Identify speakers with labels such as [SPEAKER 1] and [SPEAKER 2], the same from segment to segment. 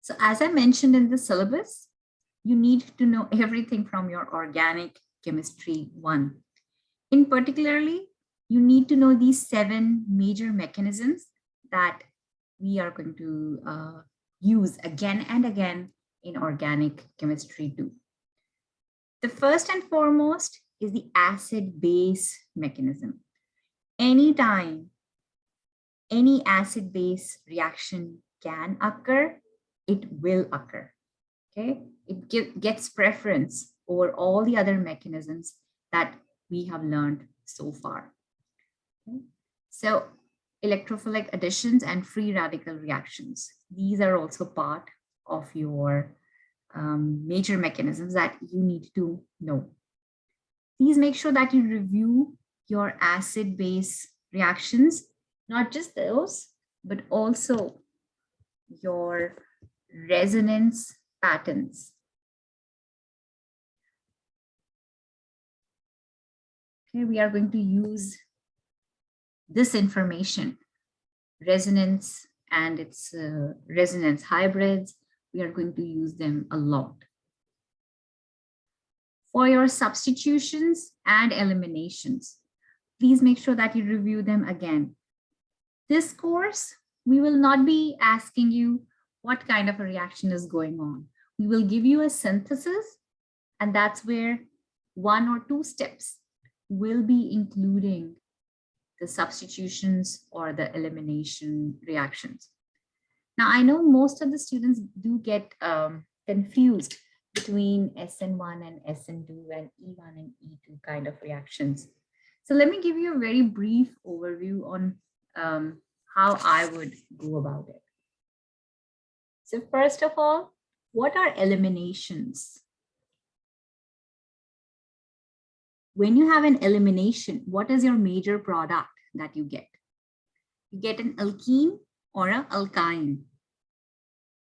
[SPEAKER 1] So as I mentioned in the syllabus, you need to know everything from your organic chemistry 1. In particularly, you need to know these 7 major mechanisms that we are going to use again and again in organic chemistry 2. The first and foremost is the acid-base mechanism. Anytime any acid-base reaction can occur, it will occur. Okay, it gets preference over all the other mechanisms that we have learned so far. Okay? So electrophilic additions and free radical reactions, these are also part of your major mechanisms that you need to know. Please make sure that you review your acid-base reactions, not just those, but also your resonance patterns. Okay, we are going to use this information, resonance and its resonance hybrids. We are going to use them a lot. For your substitutions and eliminations, please make sure that you review them again. This course, we will not be asking you what kind of a reaction is going on. We will give you a synthesis, and that's where 1 or 2 steps will be including the substitutions or the elimination reactions. Now, I know most of the students do get confused between SN1 and SN2 and E1 and E2 kind of reactions. So let me give you a very brief overview on how I would go about it. So first of all, what are eliminations? When you have an elimination, what is your major product that you get? You get an alkene or an alkyne.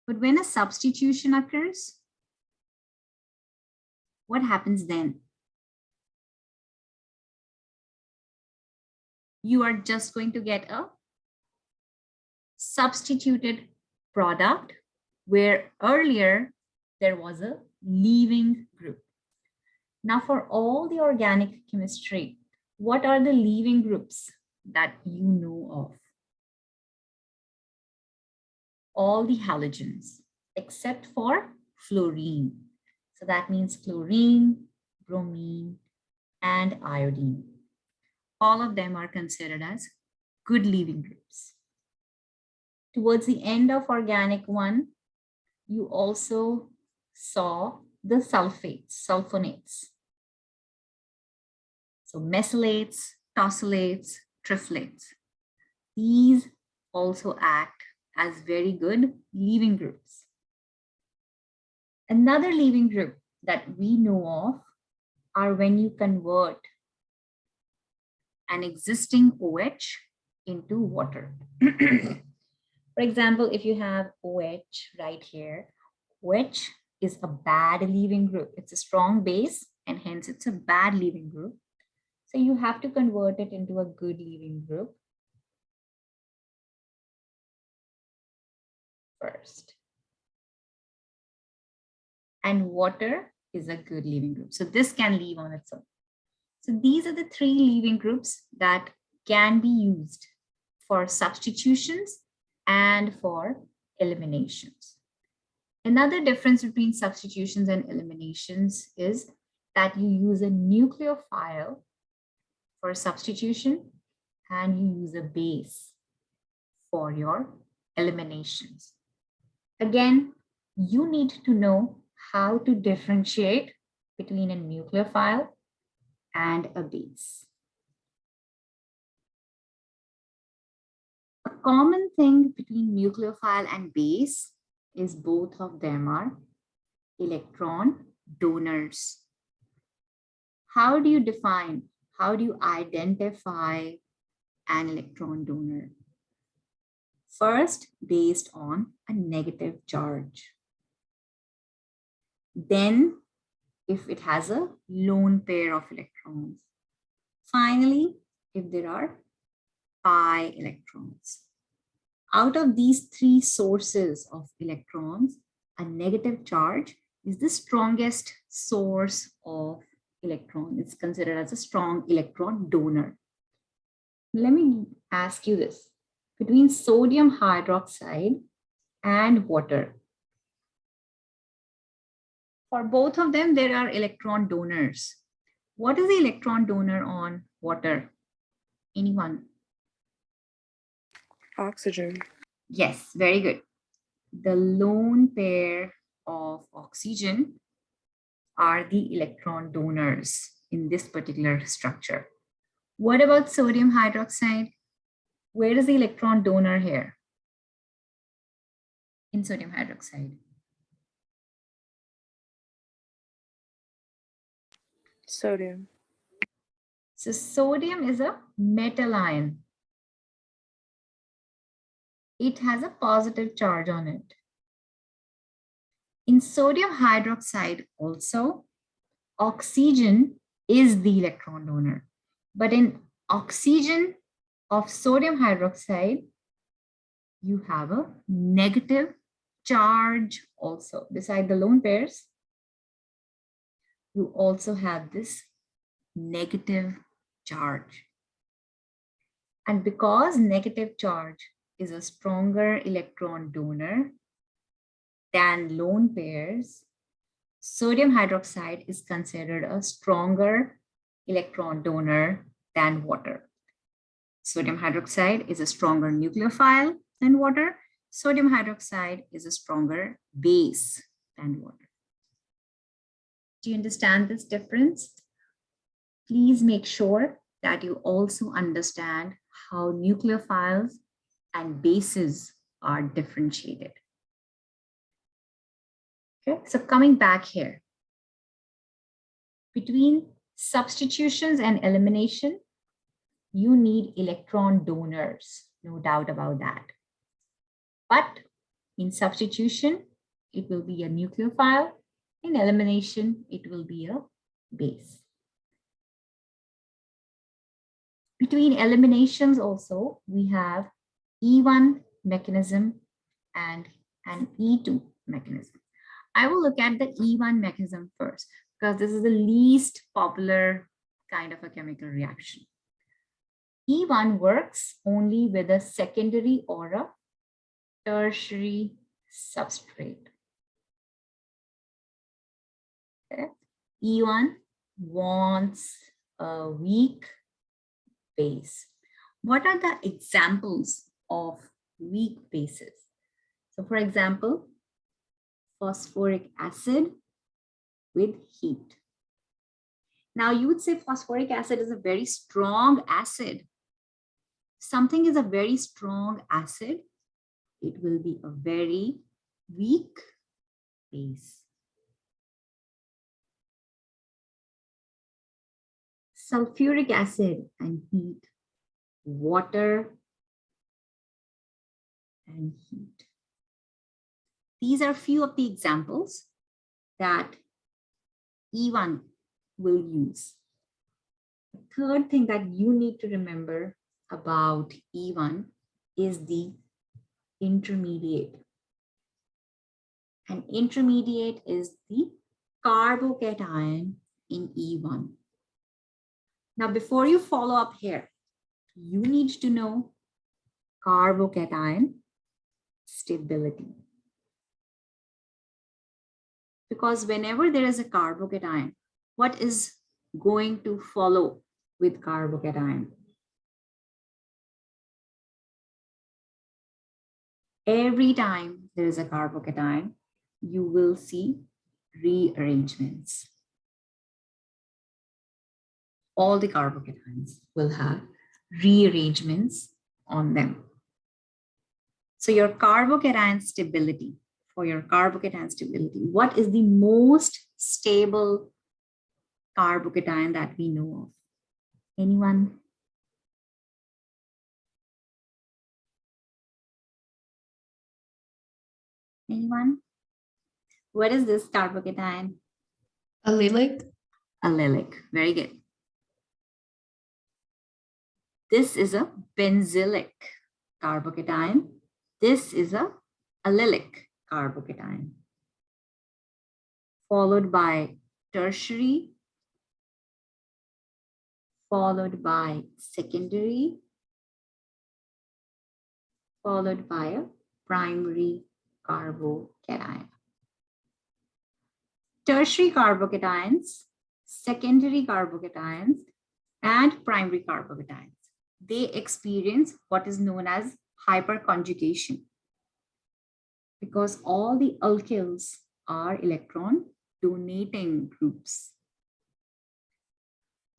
[SPEAKER 1] But when a substitution occurs, what happens then? You are just going to get a substituted product where earlier there was a leaving group. Now for all the organic chemistry, what are the leaving groups that you know of? All the halogens except for fluorine. So that means chlorine, bromine, and iodine. All of them are considered as good leaving groups. Towards the end of organic 1, you also saw the sulfates, sulfonates. So mesylates, tosylates, triflates. These also act as very good leaving groups. Another leaving group that we know of are when you convert an existing OH into water. For example, if you have OH right here, OH is a bad leaving group. It's a strong base and hence it's a bad leaving group. So you have to convert it into a good leaving group first. And water is a good leaving group. So this can leave on its own. So these are the 3 leaving groups that can be used for substitutions and for eliminations. Another difference between substitutions and eliminations is that you use a nucleophile for substitution and you use a base for your eliminations. Again, you need to know how to differentiate between a nucleophile and a base. A common thing between nucleophile and base is both of them are electron donors. How do you define, how do you identify an electron donor? First, based on a negative charge. Then, if it has a lone pair of electrons. Finally, if there are pi electrons. Out of these 3 sources of electrons, a negative charge is the strongest source of electron. It's considered as a strong electron donor. Let me ask you this. Between sodium hydroxide and water, for both of them, there are electron donors. What is the electron donor on water? Anyone?
[SPEAKER 2] Oxygen.
[SPEAKER 1] Yes, very good. The lone pair of oxygen are the electron donors in this particular structure. What about sodium hydroxide? Where is the electron donor here in sodium hydroxide?
[SPEAKER 2] Sodium.
[SPEAKER 1] So sodium is a metal ion. It has a positive charge on it. In sodium hydroxide also, oxygen is the electron donor. But in oxygen of sodium hydroxide, you have a negative charge also. Beside the lone pairs, you also have this negative charge. And because negative charge is a stronger electron donor than lone pairs, sodium hydroxide is considered a stronger electron donor than water. Sodium hydroxide is a stronger nucleophile than water. Sodium hydroxide is a stronger base than water. Do you understand this difference? Please make sure that you also understand how nucleophiles and bases are differentiated. Okay, so coming back here, between substitutions and elimination, you need electron donors, no doubt about that. But in substitution, it will be a nucleophile. In elimination, it will be a base. Between eliminations also, we have E1 mechanism and an E2 mechanism. I will look at the E1 mechanism first, because this is the least popular kind of a chemical reaction. E1 works only with a secondary or a tertiary substrate. Okay. E1 wants a weak base. What are the examples of weak bases? So for example, phosphoric acid with heat. Now you would say phosphoric acid is a very strong acid. Something is a very strong acid, it will be a very weak base. Sulfuric acid and heat, water and heat. These are few of the examples that E1 will use. The third thing that you need to remember about E1 is the intermediate. An intermediate is the carbocation in E1. Now, before you follow up here, you need to know carbocation stability. Because whenever there is a carbocation, what is going to follow with carbocation? Every time there is a carbocation, you will see rearrangements. All the carbocations will have rearrangements on them. So your carbocation stability, for your carbocation stability, what is the most stable carbocation that we know of? Anyone? Anyone? What is this carbocation?
[SPEAKER 3] Allylic.
[SPEAKER 1] Allylic. Very good. This is a benzylic carbocation. This is a allylic carbocation. followed by tertiary, followed by secondary, followed by a primary carbocation. Tertiary carbocations, secondary carbocations, and primary carbocations. They experience what is known as hyperconjugation because all the alkyls are electron donating groups.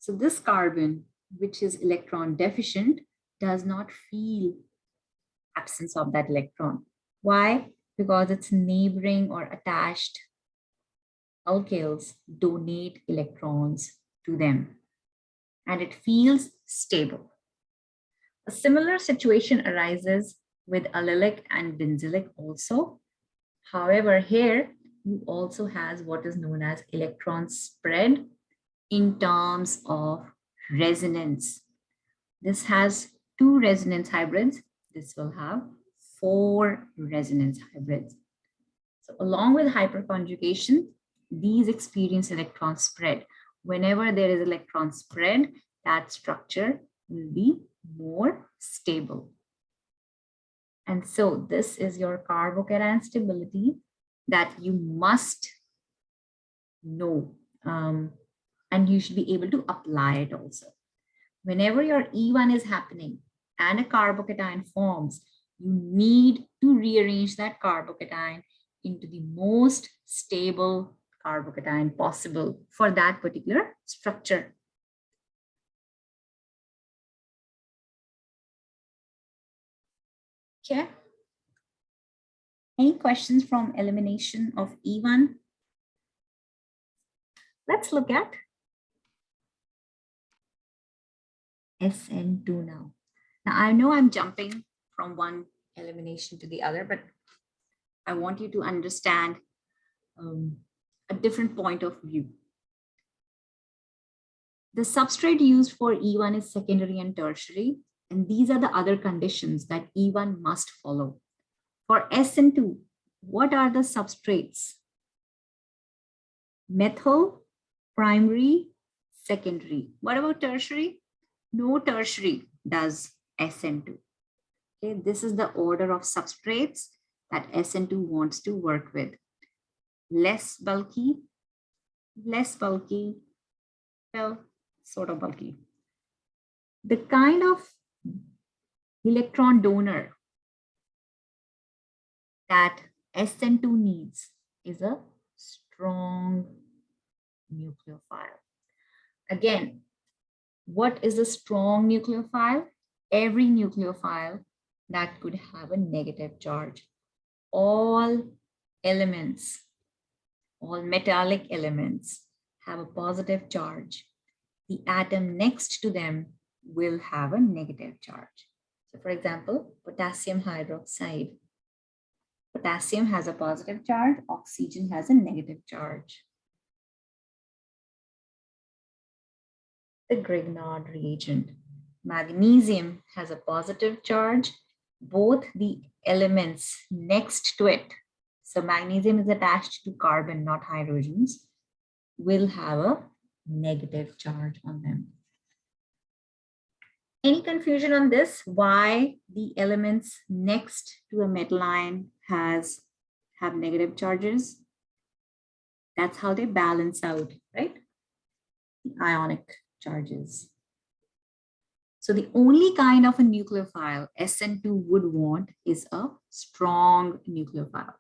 [SPEAKER 1] So this carbon, which is electron deficient, does not feel absence of that electron. Why? Because its neighboring or attached alkyls donate electrons to them and it feels stable. A similar situation arises with allylic and benzylic also. However, here you also has what is known as electron spread in terms of resonance. This has 2 resonance hybrids. This will have 4 resonance hybrids. So along with hyperconjugation, these experience electron spread. Whenever there is electron spread, that structure will be more stable. And so this is your carbocation stability that you must know, and you should be able to apply it also. Whenever your E1 is happening and a carbocation forms, you need to rearrange that carbocation into the most stable carbocation possible for that particular structure. Okay. Any questions from elimination of E1? Let's look at SN2 now. Now I know I'm jumping from one elimination to the other, but I want you to understand a different point of view. The substrate used for E1 is secondary and tertiary, and these are the other conditions that E1 must follow. For SN2, what are the substrates? Methyl, primary, secondary. What about tertiary? No tertiary does SN2. Okay, this is the order of substrates that SN2 wants to work with. Less bulky, well, sort of bulky. The kind of electron donor that SN2 needs is a strong nucleophile. Again, what is a strong nucleophile? Every nucleophile that could have a negative charge. All elements, all metallic elements have a positive charge. The atom next to them will have a negative charge. So for example, potassium hydroxide. Potassium has a positive charge, oxygen has a negative charge. The Grignard reagent. Magnesium has a positive charge. Both the elements next to it, so magnesium is attached to carbon, not hydrogens, will have a negative charge on them. Any confusion on this? Why the elements next to a metal ion have negative charges? That's how they balance out, right? The ionic charges. So the only kind of a nucleophile SN2 would want is a strong nucleophile.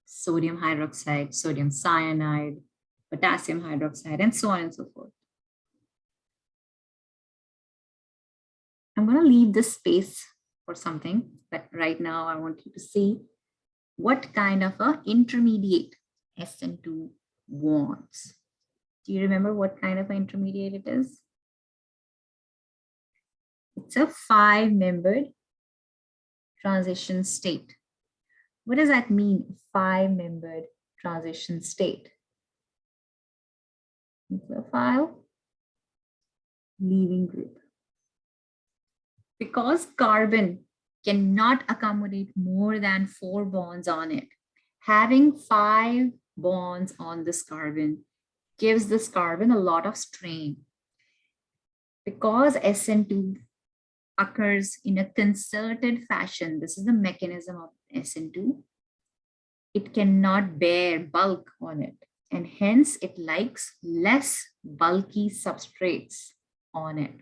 [SPEAKER 1] Sodium hydroxide, sodium cyanide, potassium hydroxide, and so on and so forth. I'm going to leave this space for something, but right now I want you to see what kind of a intermediate SN2 wants. Do you remember what kind of an intermediate it is? It's a 5-membered transition state. What does that mean, 5-membered transition state? Nucleophile, leaving group. Because carbon cannot accommodate more than 4 bonds on it, having 5 bonds on this carbon gives this carbon a lot of strain. Because SN2 occurs in a concerted fashion, this is the mechanism of SN2, it cannot bear bulk on it, and hence it likes less bulky substrates on it.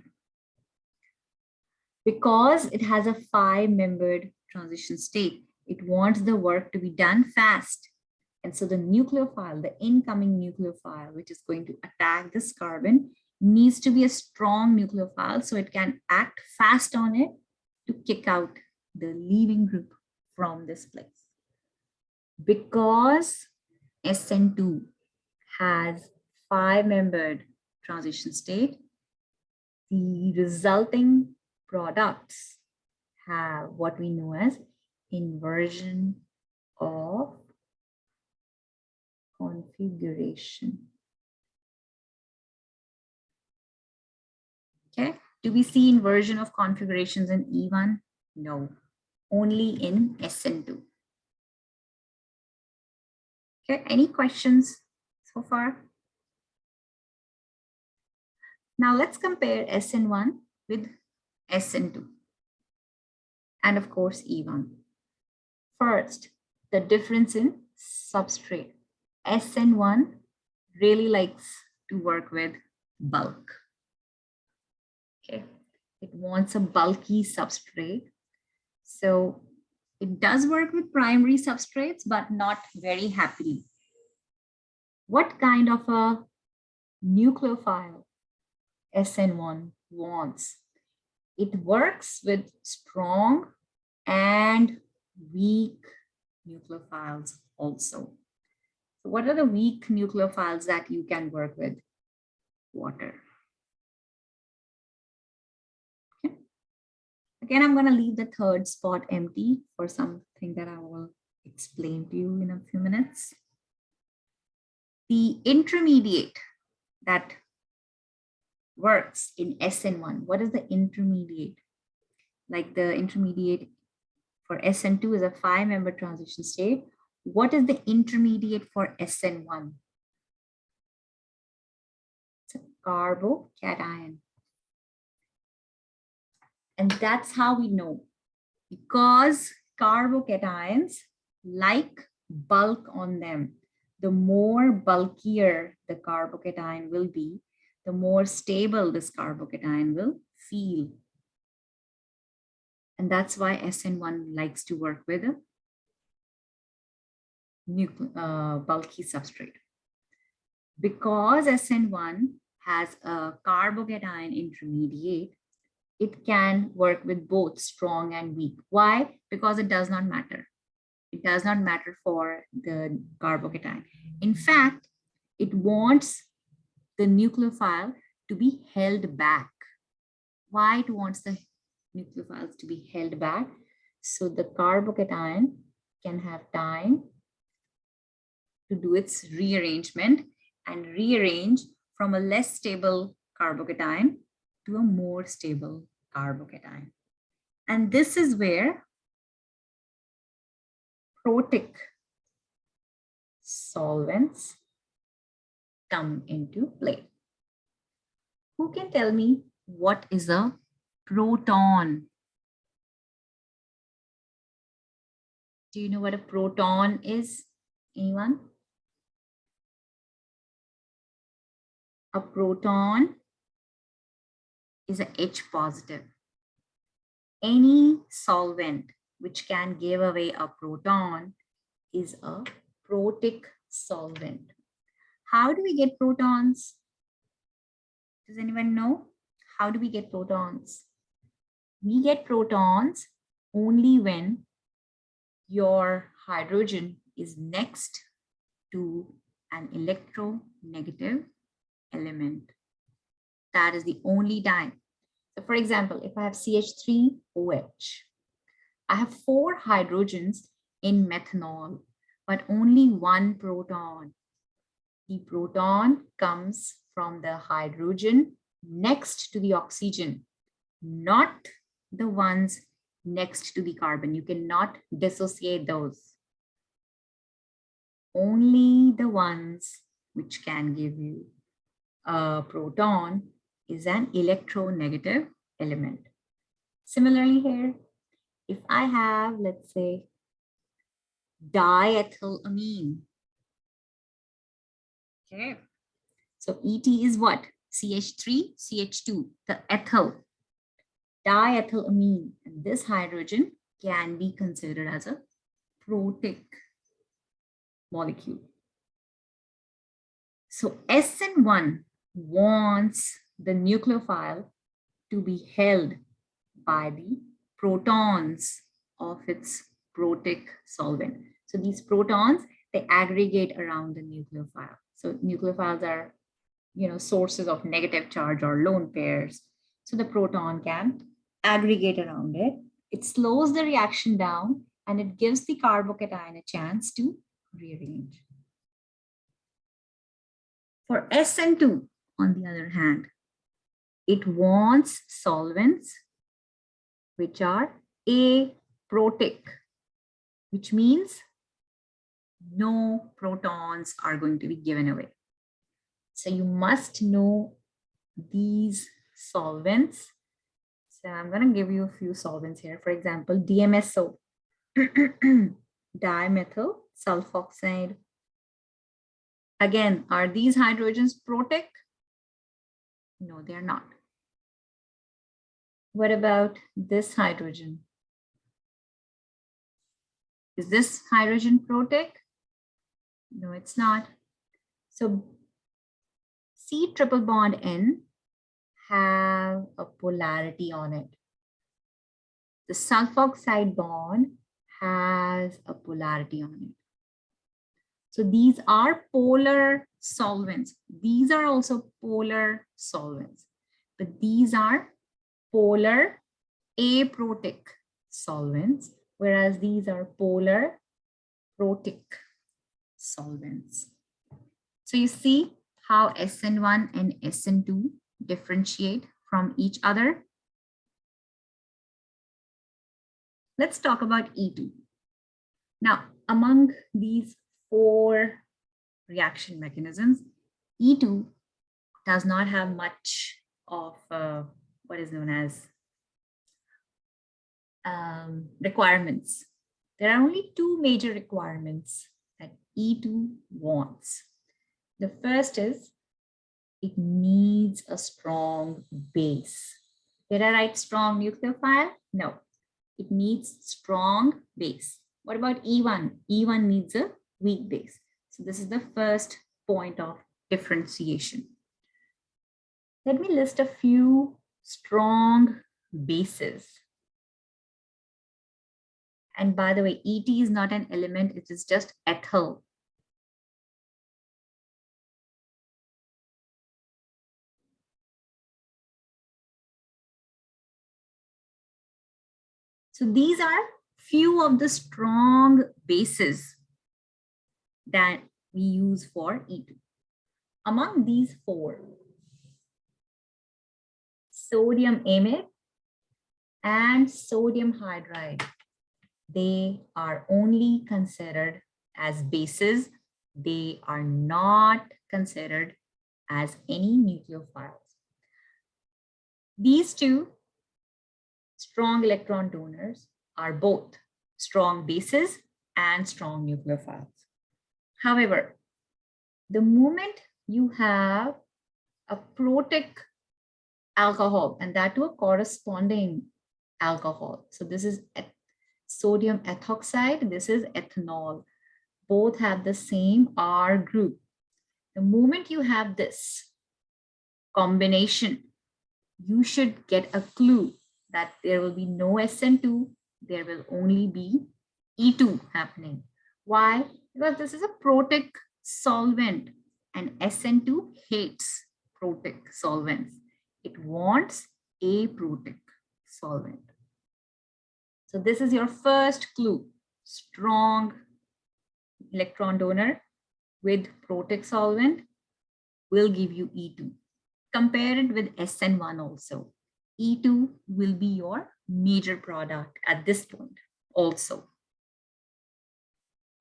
[SPEAKER 1] Because it has a 5-membered transition state, it wants the work to be done fast. And so the nucleophile, the incoming nucleophile, which is going to attack this carbon, needs to be a strong nucleophile so it can act fast on it to kick out the leaving group from this place. Because SN2 has 5-membered transition state, the resulting products have what we know as inversion of configuration. Okay, do we see inversion of configurations in E1? No, only in SN2. Okay, any questions so far? Now let's compare SN1 with SN2 and of course E1. First, the difference in substrate. SN1 really likes to work with bulk. Okay, it wants a bulky substrate. So it does work with primary substrates, but not very happily. What kind of a nucleophile SN1 wants? It works with strong and weak nucleophiles also. So what are the weak nucleophiles that you can work with? Water. Okay. Again, I'm going to leave the third spot empty for something that I will explain to you in a few minutes. The intermediate that works in SN1, what is the intermediate? Like the intermediate for SN2 is a 5-member transition state. What is the intermediate for SN1? It's a carbocation. And that's how we know, because carbocations like bulk on them. The more bulkier the carbocation will be, the more stable this carbocation will feel. And that's why SN1 likes to work with a bulky substrate. Because SN1 has a carbocation intermediate, it can work with both strong and weak. Why? Because it does not matter. It does not matter for the carbocation. In fact, it wants the nucleophile to be held back. Why it wants the nucleophiles to be held back? So the carbocation can have time to do its rearrangement and rearrange from a less stable carbocation to a more stable carbocation. And this is where protic solvents come into play. Who can tell me what is a proton? Do you know what a proton is? Anyone? A proton is a H positive. Any solvent which can give away a proton is a protic solvent. How do we get protons? Does anyone know? How do we get protons? We get protons only when your hydrogen is next to an electronegative element. That is the only time. So for example, if I have CH3OH, I have 4 hydrogens in methanol, but only 1 proton. The proton comes from the hydrogen next to the oxygen, not the ones next to the carbon. You cannot dissociate those. only the ones which can give you a proton is an electronegative element. Similarly here, if I have, let's say, diethylamine, okay, so ET is what? CH3, CH2, the ethyl, diethylamine. And this hydrogen can be considered as a protic molecule. So SN1 wants the nucleophile to be held by the protons of its protic solvent. So these protons, they aggregate around the nucleophile. So nucleophiles are, sources of negative charge or lone pairs. So the proton can aggregate around it. It slows the reaction down and it gives the carbocation a chance to rearrange. For SN2, on the other hand, it wants solvents which are aprotic, which means no protons are going to be given away. So you must know these solvents. So I'm going to give you a few solvents here. For example, DMSO, dimethyl sulfoxide. Again, are these hydrogens protic? No, they are not. What about this hydrogen? Is this hydrogen protic? No, it's not. So C triple bond N have a polarity on it. The sulfoxide bond has a polarity on it. So these are polar solvents. These are also polar solvents, but these are polar aprotic solvents, whereas these are polar protic solvents. So you see how SN1 and SN2 differentiate from each other. Let's talk about E2. Now, among these 4 reaction mechanisms, E2 does not have much of what is known as requirements. There are only 2 major requirements that E2 wants. The first is it needs a strong base. Did I write strong nucleophile? No, it needs strong base. What about E1? E1 needs a weak base. So this is the first point of differentiation. Let me list a few strong bases. And by the way, ET is not an element, it is just ethyl. So these are few of the strong bases that we use for E2. Among these 4, sodium amide and sodium hydride, they are only considered as bases. They are not considered as any nucleophiles. These 2 strong electron donors are both strong bases and strong nucleophiles. However, the moment you have a protic alcohol, and that to a corresponding alcohol, so this is sodium ethoxide, this is ethanol, both have the same R group. The moment you have this combination, you should get a clue that there will be no SN2, there will only be E2 happening. Why? Because this is a protic solvent and SN2 hates protic solvents. It wants a protic solvent. So this is your first clue. Strong electron donor with protic solvent will give you E2. Compare it with SN1 also. E2 will be your major product at this point also.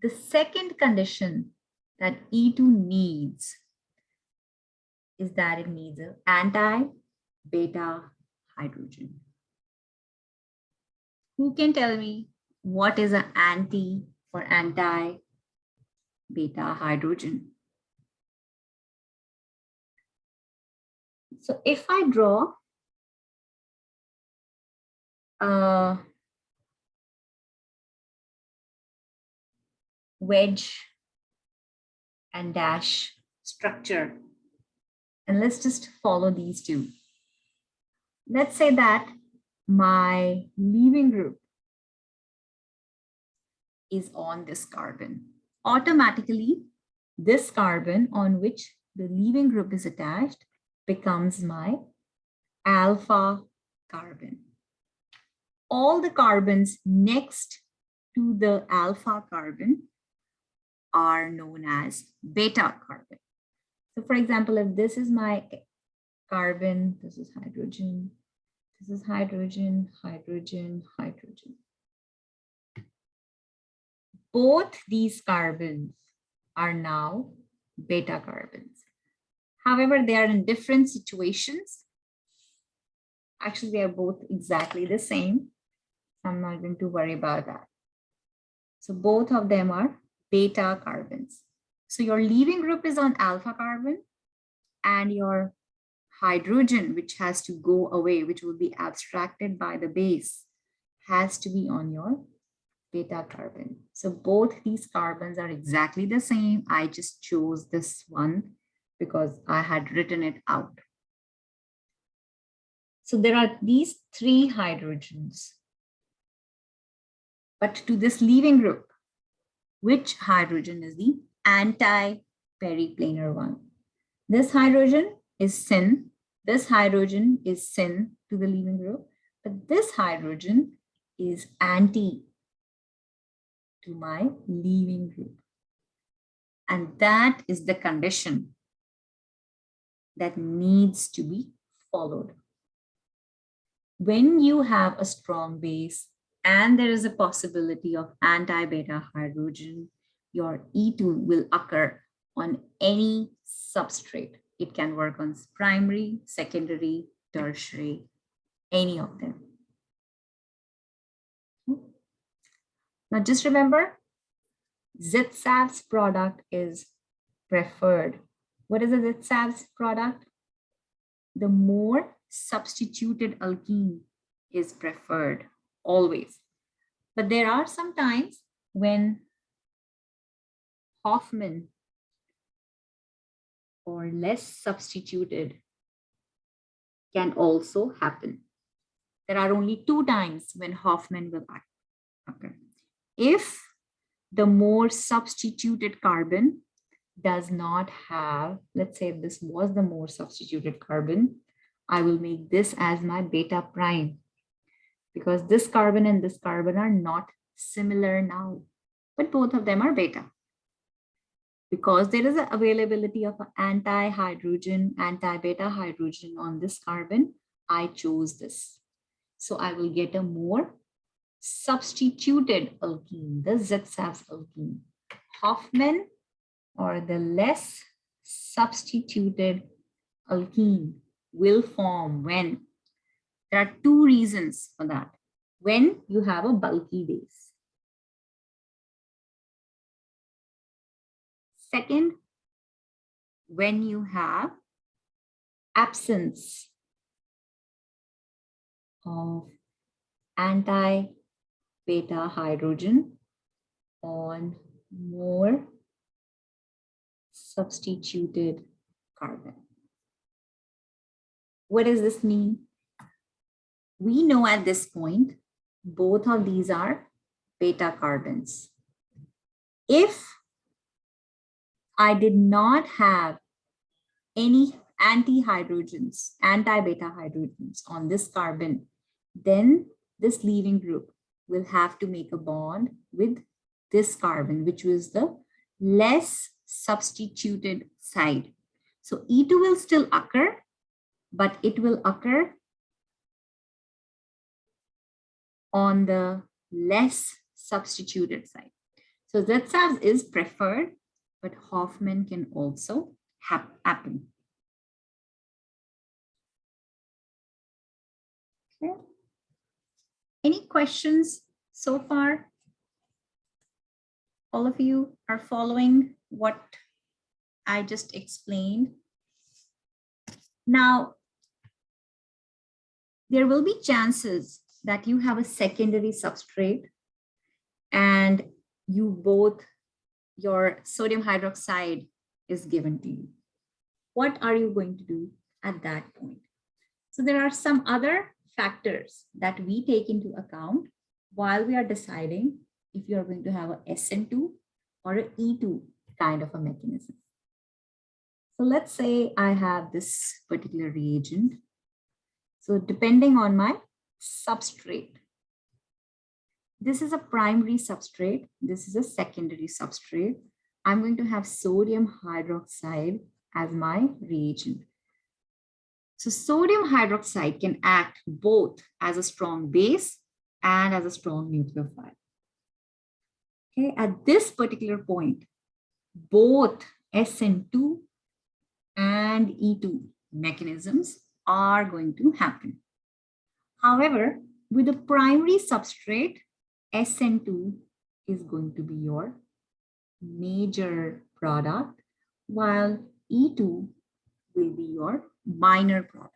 [SPEAKER 1] The second condition that E2 needs is that it needs an anti-beta hydrogen. Who can tell me what is an anti for anti-beta hydrogen? So if I draw a wedge and dash structure, and let's just follow these two. Let's say that my leaving group is on this carbon. Automatically, this carbon on which the leaving group is attached becomes my alpha carbon. All the carbons next to the alpha carbon are known as beta carbon. So for example, if this is my carbon, this is hydrogen, this is hydrogen, hydrogen, hydrogen. Both these carbons are now beta carbons. However, they are in different situations. Actually, they are both exactly the same. I'm not going to worry about that. So both of them are beta carbons. So your leaving group is on alpha carbon, and your hydrogen, which has to go away, which will be abstracted by the base, has to be on your beta carbon. So both these carbons are exactly the same. I just chose this one because I had written it out. So there are these three hydrogens. But to this leaving group, which hydrogen is the anti-periplanar one? This hydrogen is syn. This hydrogen is syn to the leaving group. But this hydrogen is anti to my leaving group. And that is the condition that needs to be followed. When you have a strong base and there is a possibility of anti-beta hydrogen, your E2 will occur on any substrate. It can work on primary, secondary, tertiary, any of them. Now just remember, ZSAV's product is preferred. What is a ZSAV's product? The more substituted alkene is preferred always. But there are some times when Hoffman or less substituted can also happen. There are only 2 times when Hoffman will occur. If the more substituted carbon does not have, let's say this was the more substituted carbon, I will make this as my beta prime because this carbon and this carbon are not similar now, but both of them are beta. Because there is an availability of an anti-hydrogen, anti-beta hydrogen on this carbon, I chose this. So I will get a more substituted alkene, the ZSAV's alkene. Hoffman or the less substituted alkene will form when? There are 2 reasons for that. When you have a bulky base. Second, when you have absence of anti-beta hydrogen on more substituted carbon. What does this mean? We know at this point, both of these are beta carbons. If I did not have any anti-hydrogens, anti-beta hydrogens on this carbon, then this leaving group will have to make a bond with this carbon, which was the less substituted side. So E2 will still occur, but it will occur on the less substituted side. So ZSAVs is preferred but Hoffman can also happen. Okay. Any questions so far? All of you are following what I just explained. Now, there will be chances that you have a secondary substrate and your sodium hydroxide is given to you. What are you going to do at that point? So there are some other factors that we take into account while we are deciding if you are going to have a SN2 or an E2 kind of a mechanism. So let's say I have this particular reagent. So depending on my substrate, this is a primary substrate, this is a secondary substrate. I'm going to have sodium hydroxide as my reagent. So sodium hydroxide can act both as a strong base and as a strong nucleophile. Okay, at this particular point, both SN2 and E2 mechanisms are going to happen. However, with the primary substrate, SN2 is going to be your major product, while E2 will be your minor product.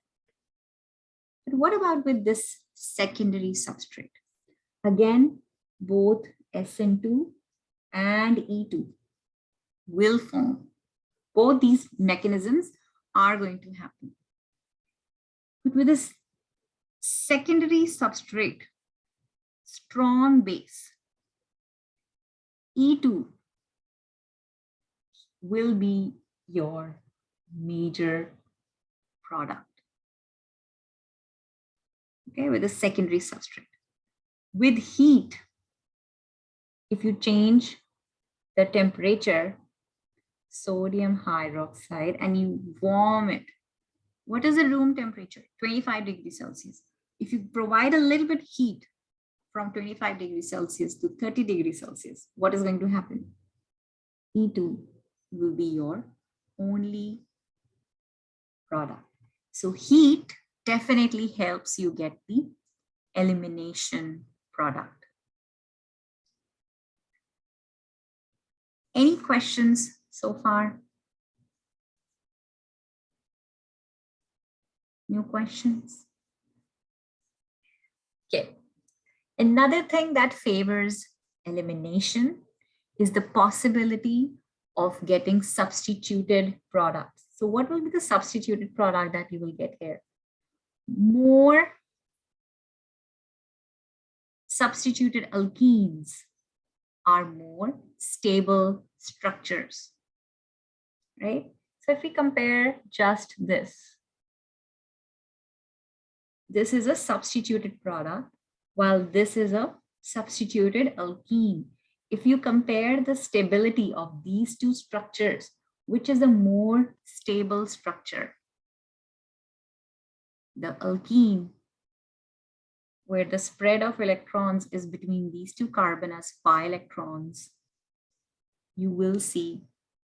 [SPEAKER 1] But what about with this secondary substrate? Again, both SN2 and E2 will form. Both these mechanisms are going to happen. But with this secondary substrate, strong base, E2 will be your major product. Okay, with a secondary substrate. With heat, if you change the temperature, sodium hydroxide, and you warm it, what is the room temperature? 25 degrees Celsius. If you provide a little bit heat from 25 degrees Celsius to 30 degrees Celsius, what is going to happen? E2 will be your only product. So heat definitely helps you get the elimination product. Any questions so far? New questions? Okay. Another thing that favors elimination is the possibility of getting substituted products. So what will be the substituted product that you will get here? More substituted alkenes are more stable structures, right? So if we compare just this is a substituted product, while this is a substituted alkene. If you compare the stability of these two structures, which is a more stable structure? The alkene, where the spread of electrons is between these two carbon as pi electrons, you will see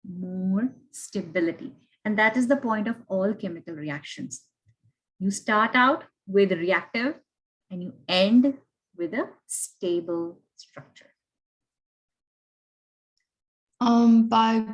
[SPEAKER 1] more stability. And that is the point of all chemical reactions. You start out with reactive and you end with a stable structure.
[SPEAKER 3] By